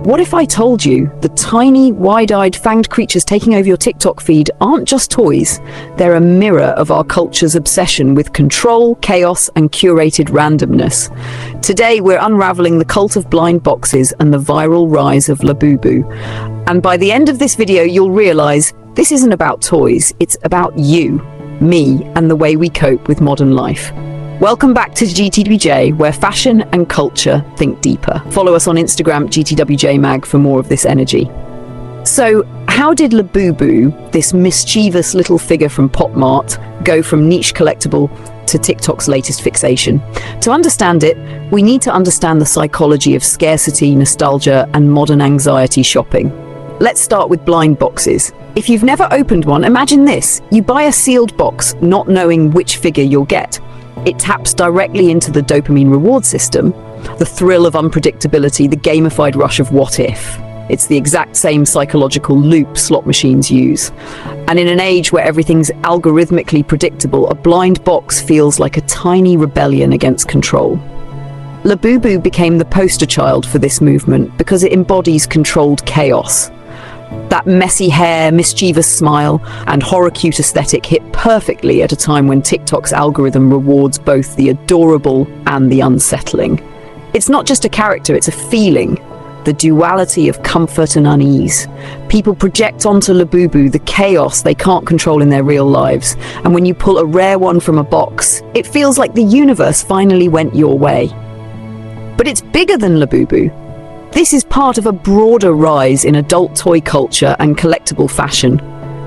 What if I told you the tiny, wide-eyed, fanged creatures taking over your TikTok feed aren't just toys? They're a mirror of our culture's obsession with control, chaos, and curated randomness. Today, we're unraveling the cult of blind boxes and the viral rise of Labubu. And by the end of this video, you'll realize this isn't about toys, it's about you, me, and the way we cope with modern life. Welcome back to GTWJ, where fashion and culture think deeper. Follow us on Instagram, GTWJMag, for more of this energy. So, how did Labubu, this mischievous little figure from Pop Mart, go from niche collectible to TikTok's latest fixation? To understand it, we need to understand the psychology of scarcity, nostalgia, and modern anxiety shopping. Let's start with blind boxes. If you've never opened one, imagine this. You buy a sealed box, not knowing which figure you'll get. It taps directly into the dopamine reward system, the thrill of unpredictability, the gamified rush of what if. It's the exact same psychological loop slot machines use. And in an age where everything's algorithmically predictable, a blind box feels like a tiny rebellion against control. Labubu became the poster child for this movement because it embodies controlled chaos. That messy hair, mischievous smile, and horror-cute aesthetic hit perfectly at a time when TikTok's algorithm rewards both the adorable and the unsettling. It's not just a character, it's a feeling, the duality of comfort and unease. People project onto Labubu the chaos they can't control in their real lives, and when you pull a rare one from a box, it feels like the universe finally went your way. But it's bigger than Labubu. This is part of a broader rise in adult toy culture and collectible fashion.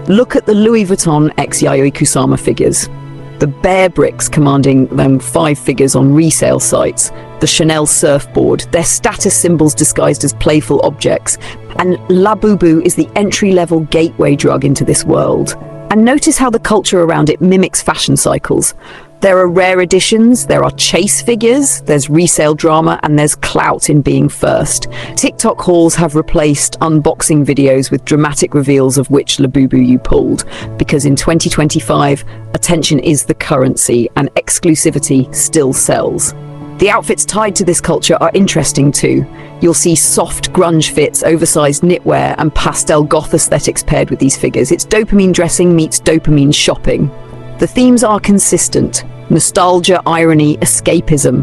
Look at the Louis Vuitton x Yayoi Kusama figures, the bear bricks commanding them 5 figures on resale sites, the Chanel surfboard, their status symbols disguised as playful objects, and Labubu is the entry-level gateway drug into this world. And notice how the culture around it mimics fashion cycles. There are rare editions, there are chase figures, there's resale drama, and there's clout in being first. TikTok hauls have replaced unboxing videos with dramatic reveals of which Labubu you pulled, because in 2025, attention is the currency and exclusivity still sells. The outfits tied to this culture are interesting too. You'll see soft grunge fits, oversized knitwear, and pastel goth aesthetics paired with these figures. It's dopamine dressing meets dopamine shopping. The themes are consistent: nostalgia, irony, escapism.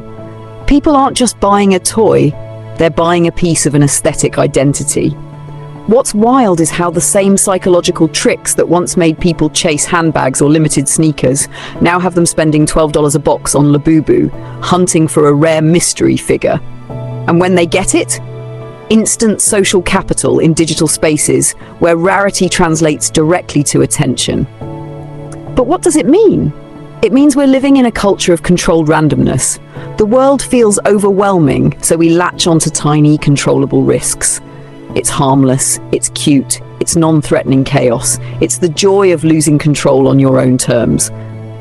People aren't just buying a toy, they're buying a piece of an aesthetic identity. What's wild is how the same psychological tricks that once made people chase handbags or limited sneakers now have them spending $12 a box on Labubu, hunting for a rare mystery figure. And when they get it, instant social capital in digital spaces where rarity translates directly to attention. But what does it mean? It means we're living in a culture of controlled randomness. The world feels overwhelming, so we latch onto tiny, controllable risks. It's harmless, it's cute, it's non-threatening chaos. It's the joy of losing control on your own terms.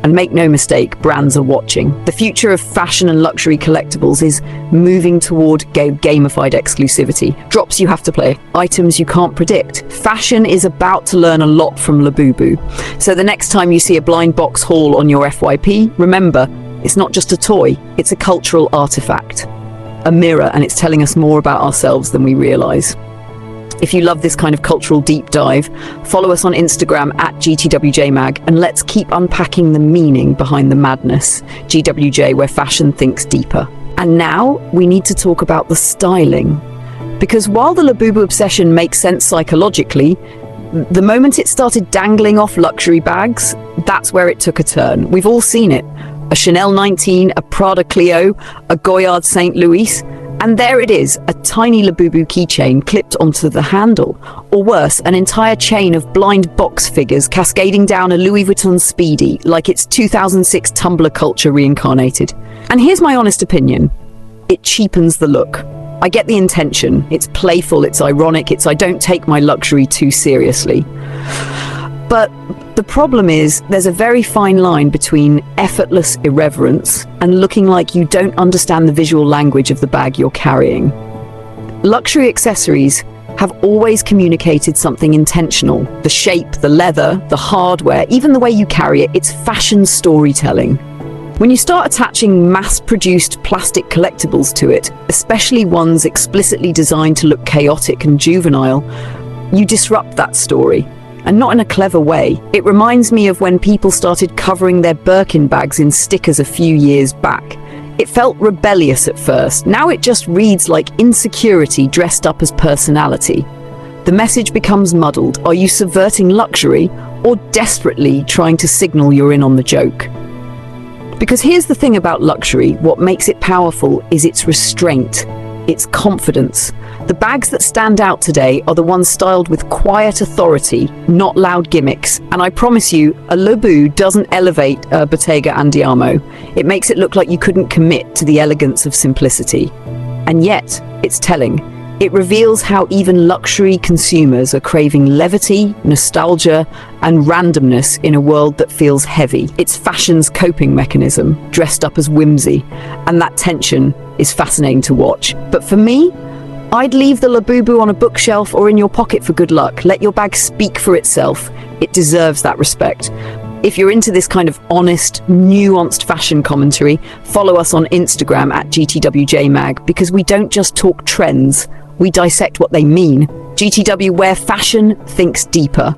And make no mistake, brands are watching. The future of fashion and luxury collectibles is moving toward gamified exclusivity. Drops you have to play, items you can't predict. Fashion is about to learn a lot from Labubu. So the next time you see a blind box haul on your FYP, remember, it's not just a toy, it's a cultural artifact. A mirror, and it's telling us more about ourselves than we realize. If you love this kind of cultural deep dive, follow us on Instagram at GTWJMag, and let's keep unpacking the meaning behind the madness. GWJ, where fashion thinks deeper. And now we need to talk about the styling. Because while the Labubu obsession makes sense psychologically, the moment it started dangling off luxury bags, that's where it took a turn. We've all seen it. A Chanel 19, a Prada Clio, a Goyard St. Louis, and there it is, a tiny Labubu keychain clipped onto the handle. Or worse, an entire chain of blind box figures cascading down a Louis Vuitton Speedy, like it's 2006 Tumblr culture reincarnated. And here's my honest opinion. It cheapens the look. I get the intention. It's playful, it's ironic, it's I don't take my luxury too seriously. But the problem is, there's a very fine line between effortless irreverence and looking like you don't understand the visual language of the bag you're carrying. Luxury accessories have always communicated something intentional. The shape, the leather, the hardware, even the way you carry it, it's fashion storytelling. When you start attaching mass-produced plastic collectibles to it, especially ones explicitly designed to look chaotic and juvenile, you disrupt that story. And not in a clever way. It reminds me of when people started covering their Birkin bags in stickers a few years back. It felt rebellious at first. Now it just reads like insecurity dressed up as personality. The message becomes muddled. Are you subverting luxury or desperately trying to signal you're in on the joke? Because here's the thing about luxury, what makes it powerful is its restraint, its confidence. The bags that stand out today are the ones styled with quiet authority, not loud gimmicks. And I promise you, a Labubu doesn't elevate a Bottega Andiamo. It makes it look like you couldn't commit to the elegance of simplicity. And yet, it's telling. It reveals how even luxury consumers are craving levity, nostalgia, and randomness in a world that feels heavy. It's fashion's coping mechanism, dressed up as whimsy, and that tension is fascinating to watch. But for me, I'd leave the Labubu on a bookshelf or in your pocket for good luck. Let your bag speak for itself. It deserves that respect. If you're into this kind of honest, nuanced fashion commentary, follow us on Instagram at GTWJMag, because we don't just talk trends, we dissect what they mean. GTW, where fashion thinks deeper.